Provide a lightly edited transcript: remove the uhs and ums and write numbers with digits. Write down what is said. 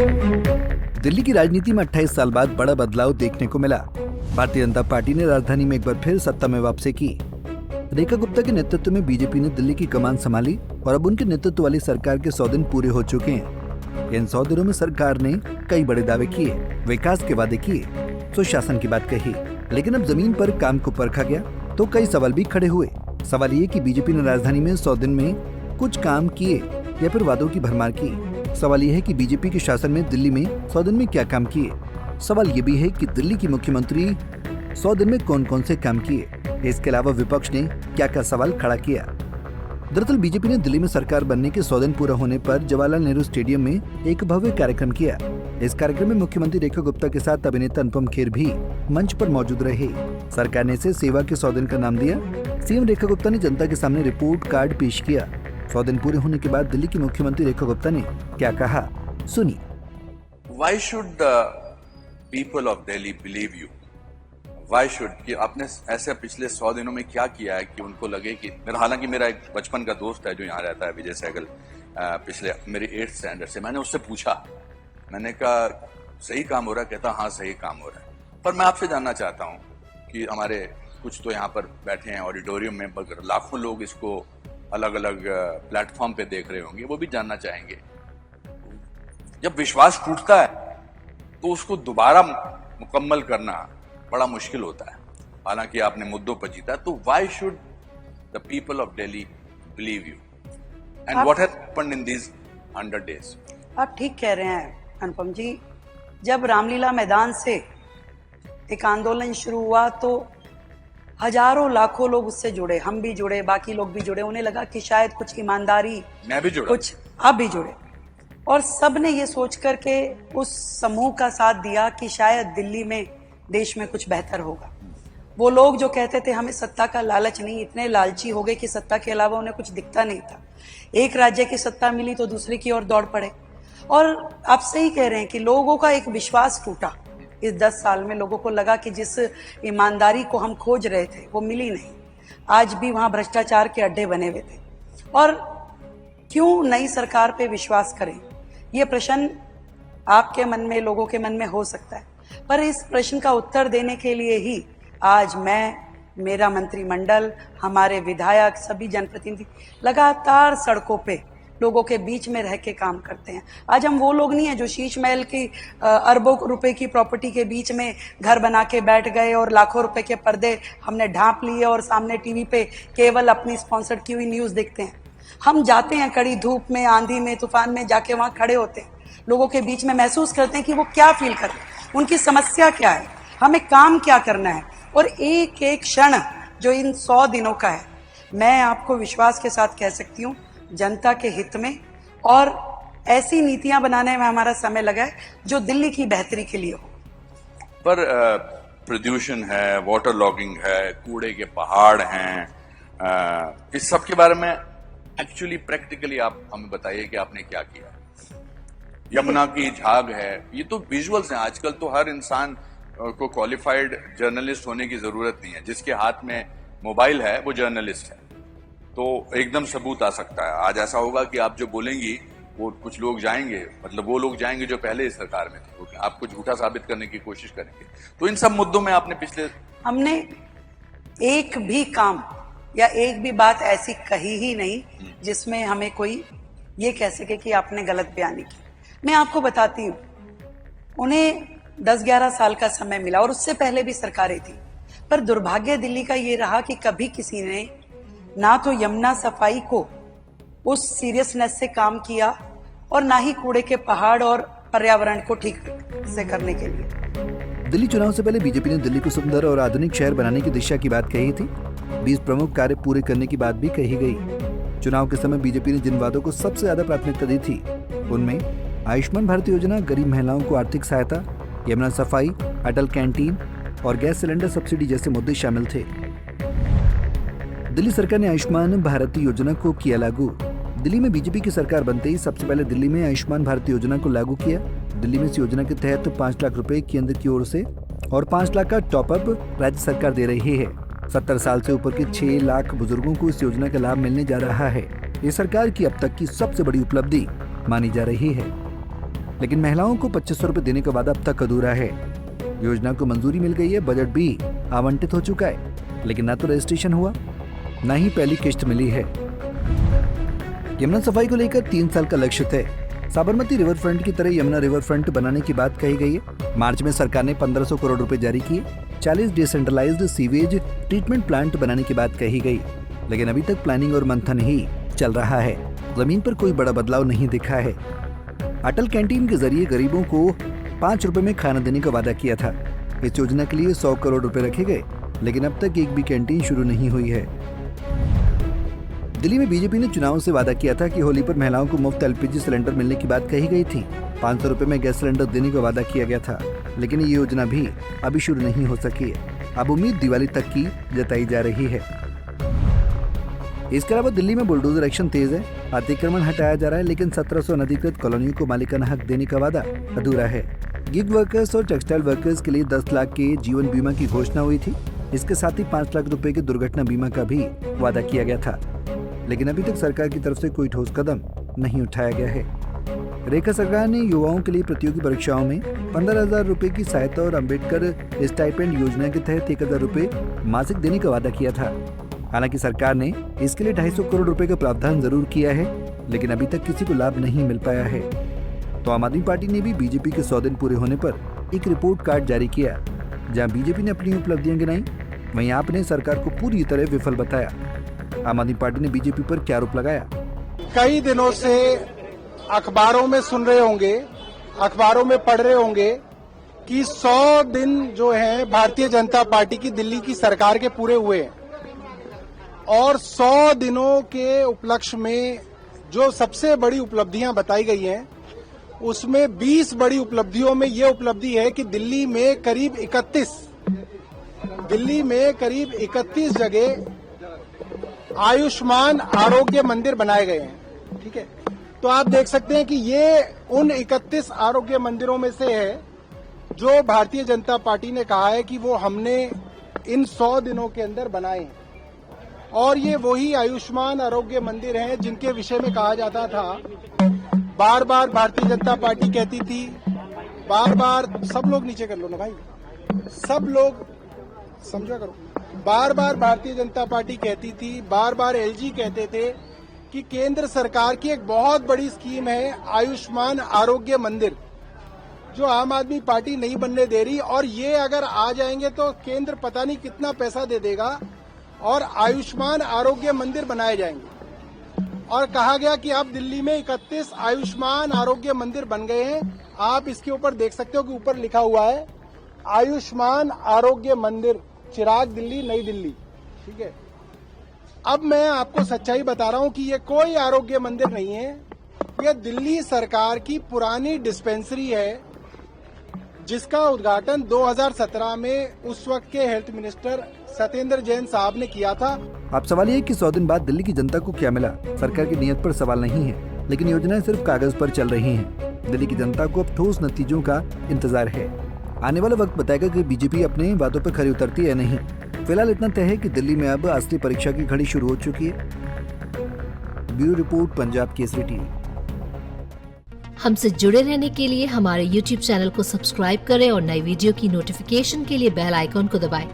दिल्ली की राजनीति में 28 साल बाद बड़ा बदलाव देखने को मिला। भारतीय जनता पार्टी ने राजधानी में एक बार फिर सत्ता में वापसी की। रेखा गुप्ता के नेतृत्व में बीजेपी ने दिल्ली की कमान संभाली और अब उनके नेतृत्व वाली सरकार के 100 दिन पूरे हो चुके हैं। इन 100 दिनों में सरकार ने कई बड़े दावे किए, विकास के वादे किए, सुशासन की बात कही, लेकिन अब जमीन पर काम को परखा गया तो कई सवाल भी खड़े हुए। सवाल ये कि बीजेपी ने राजधानी में 100 दिन में कुछ काम किए या फिर वादों की भरमार की। सवाल यह है कि बीजेपी के शासन में दिल्ली में 100 दिन में क्या काम किए। सवाल ये भी है कि दिल्ली की मुख्यमंत्री 100 दिन में कौन कौन से काम किए। इसके अलावा विपक्ष ने क्या क्या सवाल खड़ा किया। दरअसल बीजेपी ने दिल्ली में सरकार बनने के 100 दिन पूरा होने पर जवाहरलाल नेहरू स्टेडियम में एक भव्य कार्यक्रम किया। इस कार्यक्रम में मुख्यमंत्री रेखा गुप्ता के साथ अभिनेता अनुपम खेर भी मंच पर मौजूद रहे। सरकार ने इसे सेवा के 100 दिन का नाम दिया। सीएम रेखा गुप्ता ने जनता के सामने रिपोर्ट कार्ड पेश किया। 100 दिन पूरे होने के बाद दिल्ली की मुख्यमंत्री रेखा गुप्ता ने क्या कहा, सुनिए। Why should the people of Delhi believe you? Why should कि आपने ऐसे पिछले 100 दिनों में क्या किया है कि उनको लगे कि हालांकि मेरा एक बचपन का दोस्त है जो यहाँ रहता है, विजय सहगल, पिछले मेरी 8th स्टैंडर्ड से, मैंने उससे पूछा, मैंने कहा सही काम हो रहा है? कहता हाँ सही काम हो रहा है। पर मैं आपसे जानना चाहता हूँ कि हमारे कुछ तो यहाँ पर बैठे हैं ऑडिटोरियम में, मगर लाखों लोग इसको अलग अलग प्लेटफॉर्म पे देख रहे होंगे, वो भी जानना चाहेंगे, जब विश्वास टूटता है तो उसको दोबारा मुकम्मल करना बड़ा मुश्किल होता है। हालांकि आपने मुद्दों पर जीता, तो why should the people of Delhi believe you and what has happened in these 100 days? आप ठीक कह रहे हैं अनुपम जी। जब रामलीला मैदान से एक आंदोलन शुरू हुआ तो हजारों लाखों लोग उससे जुड़े, हम भी जुड़े, बाकी लोग भी जुड़े। उन्हें लगा कि शायद कुछ ईमानदारी, मैं भी जुड़ा, कुछ आप भी जुड़े, और सब ने ये सोच करके उस समूह का साथ दिया कि शायद दिल्ली में, देश में कुछ बेहतर होगा। वो लोग जो कहते थे हमें सत्ता का लालच नहीं, इतने लालची हो गए कि सत्ता के अलावा उन्हें कुछ दिखता नहीं था। एक राज्य की सत्ता मिली तो दूसरे की ओर दौड़ पड़े। और आप सही कह रहे हैं कि लोगों का एक विश्वास टूटा इस 10 साल में। लोगों को लगा कि जिस ईमानदारी को हम खोज रहे थे वो मिली नहीं। आज भी वहां भ्रष्टाचार के अड्डे बने हुए थे। और क्यों नई सरकार पे विश्वास करें, ये प्रश्न आपके मन में, लोगों के मन में हो सकता है। पर इस प्रश्न का उत्तर देने के लिए ही आज मैं, मेरा मंत्रिमंडल, हमारे विधायक, सभी जनप्रतिनिधि लगातार सड़कों पे लोगों के बीच में रह के काम करते हैं। आज हम वो लोग नहीं हैं जो शीश महल की अरबों रुपए की प्रॉपर्टी के बीच में घर बना के बैठ गए और लाखों रुपए के पर्दे हमने ढांप लिए और सामने टीवी पे केवल अपनी स्पॉन्सर्ड की हुई न्यूज देखते हैं। हम जाते हैं कड़ी धूप में, आंधी में, तूफान में, जाके वहां खड़े होते हैं, लोगों के बीच में महसूस करते हैं कि वो क्या फील कर रहे हैं, उनकी समस्या क्या है, हमें काम क्या करना है। और एक एक क्षण जो इन 100 दिनों का है, मैं आपको विश्वास के साथ कह सकती हूँ जनता के हित में और ऐसी नीतियां बनाने में हमारा समय लगा है जो दिल्ली की बेहतरी के लिए हो। पर प्रदूषण है, वाटर लॉगिंग है, कूड़े के पहाड़ हैं, इस सब के बारे में एक्चुअली प्रैक्टिकली आप हमें बताइए कि आपने क्या किया। यमुना की झाग है, ये तो विजुअल्स हैं। आजकल तो हर इंसान को क्वालिफाइड जर्नलिस्ट होने की जरूरत नहीं है, जिसके हाथ में मोबाइल है वो जर्नलिस्ट है, तो एकदम सबूत आ सकता है। आज ऐसा होगा कि आप जो बोलेंगी वो कुछ लोग जाएंगे, मतलब वो लोग जाएंगे जो पहले इस सरकार में थे, तो आपको झूठा साबित करने की कोशिश करेंगे। तो इन सब मुद्दों में आपने हमने एक भी काम या एक भी बात ऐसी कही ही नहीं जिसमें हमें कोई ये कह सके कि आपने गलत बयानी की। मैं आपको बताती हूँ, उन्हें 10-11 साल का समय मिला और उससे पहले भी सरकारें थी, पर दुर्भाग्य दिल्ली का ये रहा कि कभी किसी ने ना तो यमुना सफाई को उस सीरियसनेस से काम किया और ना ही कूड़े के पहाड़ और पर्यावरण को ठीक से करने के लिए। दिल्ली चुनाव से पहले बीजेपी ने दिल्ली को सुंदर और आधुनिक शहर बनाने की दिशा की बात कही थी। 20 प्रमुख कार्य पूरे करने की बात भी कही गई। चुनाव के समय बीजेपी ने जिन वादों को सबसे ज्यादा प्राथमिकता दी थी उनमें आयुष्मान भारत योजना, गरीब महिलाओं को आर्थिक सहायता, यमुना सफाई, अटल कैंटीन और गैस सिलेंडर सब्सिडी जैसे मुद्दे शामिल थे। दिल्ली सरकार ने आयुष्मान भारत योजना को किया लागू। दिल्ली में बीजेपी की सरकार बनते ही सबसे पहले दिल्ली में आयुष्मान भारत योजना को लागू किया। दिल्ली में इस योजना के तहत 5 लाख रुपए केंद्र की ओर से और 5 लाख का टॉपअप राज्य सरकार दे रही है। 70 साल से ऊपर के 6 लाख बुजुर्गों को इस योजना का लाभ मिलने जा रहा है। ये सरकार की अब तक की सबसे बड़ी उपलब्धि मानी जा रही है। लेकिन महिलाओं को 2500 रुपए देने का वादा अब तक अधूरा है। योजना को मंजूरी मिल गई है, बजट भी आवंटित हो चुका है, लेकिन न तो रजिस्ट्रेशन हुआ, न ही पहली किश्त मिली है। यमुना सफाई को लेकर 3 साल का लक्ष्य तय। साबरमती रिवर फ्रंट की तरह यमुना रिवर फ्रंट बनाने की बात कही गई है। मार्च में सरकार ने 1500 करोड़ रुपए जारी किए। 40 डिसेंट्रलाइज्ड सीवेज ट्रीटमेंट प्लांट बनाने की बात कही गई, लेकिन अभी तक प्लानिंग और मंथन ही चल रहा है। जमीन पर कोई बड़ा बदलाव नहीं दिखा है। अटल कैंटीन के जरिए गरीबों को 5 रुपए में खाना देने का वादा किया था। इस योजना के लिए 100 करोड़ रुपए रखे गए, लेकिन अब तक एक भी कैंटीन शुरू नहीं हुई है। दिल्ली में बीजेपी ने चुनाव से वादा किया था कि होली पर महिलाओं को मुफ्त एलपीजी सिलेंडर मिलने की बात कही गई थी। 500 रुपए में गैस सिलेंडर देने का वादा किया गया था, लेकिन ये योजना भी अभी शुरू नहीं हो सकी है। अब उम्मीद दिवाली तक की जताई जा रही है। इसके अलावा दिल्ली में बुलडोजर एक्शन तेज है। अतिक्रमण हटाया जा रहा है, लेकिन 1700 अनधिकृत कॉलोनियों को मालिकाना हक देने का वादा अधूरा है। गिग वर्कर्स और टेक्सटाइल वर्कर्स के लिए 10 लाख के जीवन बीमा की घोषणा हुई थी। इसके साथ ही 5 लाख रुपए के दुर्घटना बीमा का भी वादा किया गया था, लेकिन अभी तक सरकार की तरफ से कोई ठोस कदम नहीं उठाया गया है। रेखा सरकार ने युवाओं के लिए प्रतियोगी परीक्षाओं में 15,000 रुपए की सहायता और अम्बेडकर स्टाइपेंड योजना के तहत 1,000 रुपए मासिक देने का वादा किया था। हालांकि सरकार ने इसके लिए 250 करोड़ रुपए का प्रावधान जरूर किया है, लेकिन अभी तक किसी को लाभ नहीं मिल पाया है। तो आम आदमी पार्टी ने भी बीजेपी के 100 दिन पूरे होने पर एक रिपोर्ट कार्ड जारी किया, जहां बीजेपी ने अपनी उपलब्धियां गिनाई, वहीं आपने सरकार को पूरी तरह विफल बताया। आम आदमी पार्टी ने बीजेपी पर क्या आरोप लगाया? कई दिनों से अखबारों में सुन रहे होंगे, अखबारों में पढ़ रहे होंगे कि 100 दिन जो है भारतीय जनता पार्टी की दिल्ली की सरकार के पूरे हुए हैं, और 100 दिनों के उपलक्ष्य में जो सबसे बड़ी उपलब्धियां बताई गई हैं, उसमें 20 बड़ी उपलब्धियों में ये उपलब्धि है कि दिल्ली में करीब 31 जगह आयुष्मान आरोग्य मंदिर बनाए गए हैं। ठीक है, तो आप देख सकते हैं कि ये उन 31 आरोग्य मंदिरों में से है जो भारतीय जनता पार्टी ने कहा है कि वो हमने इन 100 दिनों के अंदर बनाए हैं। और ये वही आयुष्मान आरोग्य मंदिर हैं जिनके विषय में कहा जाता था, बार बार भारतीय जनता पार्टी कहती थी, बार बार सब लोग नीचे कर लो ना भाई, सब लोग समझा करो, बार बार भारतीय जनता पार्टी कहती थी, बार बार एलजी कहते थे कि केंद्र सरकार की एक बहुत बड़ी स्कीम है आयुष्मान आरोग्य मंदिर, जो आम आदमी पार्टी नहीं बनने दे रही, और ये अगर आ जाएंगे तो केंद्र पता नहीं कितना पैसा दे देगा और आयुष्मान आरोग्य मंदिर बनाए जाएंगे। और कहा गया कि अब दिल्ली में 31 आयुष्मान आरोग्य मंदिर बन गए हैं। आप इसके ऊपर देख सकते हो कि ऊपर लिखा हुआ है आयुष्मान आरोग्य मंदिर, चिराग दिल्ली, नई दिल्ली। ठीक है, अब मैं आपको सच्चाई बता रहा हूं कि ये कोई आरोग्य मंदिर नहीं है, ये दिल्ली सरकार की पुरानी डिस्पेंसरी है, जिसका उद्घाटन 2017 में उस वक्त के हेल्थ मिनिस्टर सत्येंद्र जैन साहब ने किया था। अब सवाल ये है कि 100 दिन बाद दिल्ली की जनता को क्या मिला? सरकार की नीयत पर सवाल नहीं है, लेकिन योजनाएं सिर्फ कागज पर चल रही हैं। दिल्ली की जनता को अब ठोस नतीजों का इंतजार है। आने वाला वक्त बताएगा कि बीजेपी अपने वादों पर खरी उतरती है नहीं। फिलहाल इतना तय है कि दिल्ली में अब असली परीक्षा की घड़ी शुरू हो चुकी है। Bureau report, Punjab Kesari TV. हमसे जुड़े रहने के लिए हमारे YouTube चैनल को सब्सक्राइब करें और नई वीडियो की नोटिफिकेशन के लिए बेल आइकॉन को दबाएं।